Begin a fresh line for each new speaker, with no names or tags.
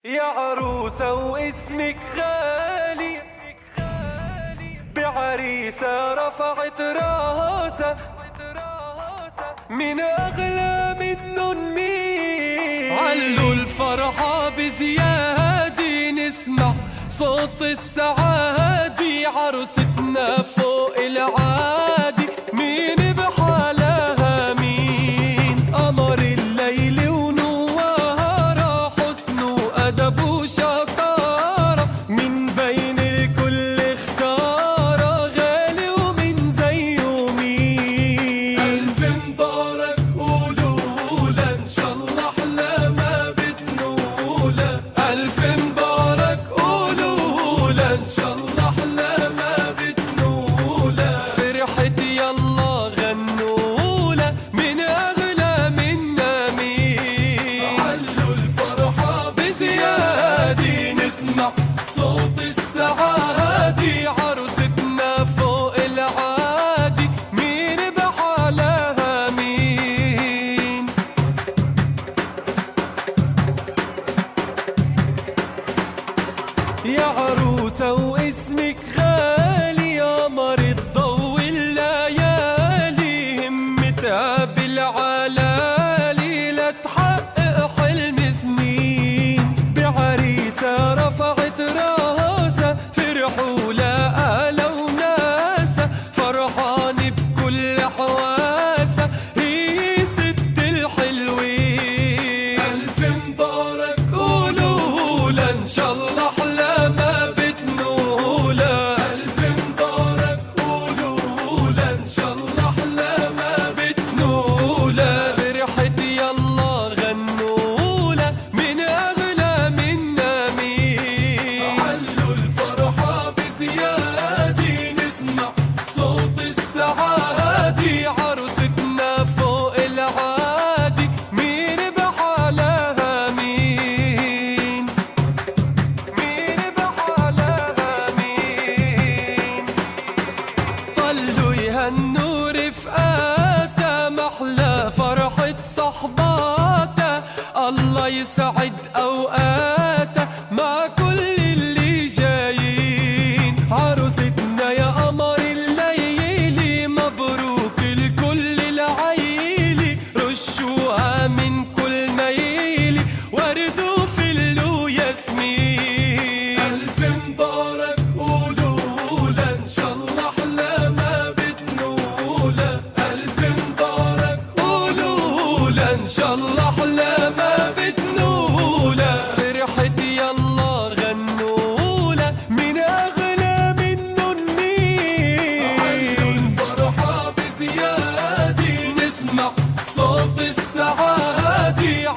يا عروسة واسمك غالي، بعريسة رفعت راسة، من أغلى منن مين؟ علوا الفرحة بزيادة، نسمع صوت السعادة، عروستنا فوق العادي، مين بحالها مين؟ قمر الليل ونوارها، حسن وأدب وشطارة، من بين الكل اختارة، غالي ومن زيه مين؟ ألف مبارك قولولا، إن شاء الله أحلى ما بتنولا، ألف مبارك قولولا، إن شاء الله أحلى ما بتنولا، فرحت يلا غنولا، من أغلى منا مين؟ علوا الفرحة بزيادة، نسمع صوت السعادة، عروستنا فوق العادي، مين بحالها مين؟ يا عروسة واسمك غالي، قمر الضوء الليالي، همتها بالعلالي، لتحقق حلم سنين، بعريسة رفعت راسها، فرحوا لقى وناسها، فرحان بكل حواسها، هي ست الحلوين. ألف مبارك قولولا، إن شاء الله أحلى ما بتنولا، ألف مبارك قولولا، إن شاء الله أحلى ما بتنولا، فرحت يلا غنولا، من أغلى منا مين؟ علوا الفرحة بزيادة، نسمع صوت السعادة، عروستنا فوق العادي، مين بحالها مين؟ مين بحالها مين؟ طلوا يهنوا رفقاتها، محلى فرحة صحباتها، الله يسعد أوقاتها مع كل اللي جايين، عروستنا يا قمر الليلي، مبروك الكل العيلي، رشوها من كل ميلي، ورد وفل وياسمين. ألف مبارك قولولا، إن شاء الله أحلى ما بتنولا، ألف مبارك قولولا، إن شاء الله أحلى ما بتنولا، فرحت يلا غنولا، من أغلى منن مين؟ علوا الفرحة بزيادة، نسمع صوت السعادة،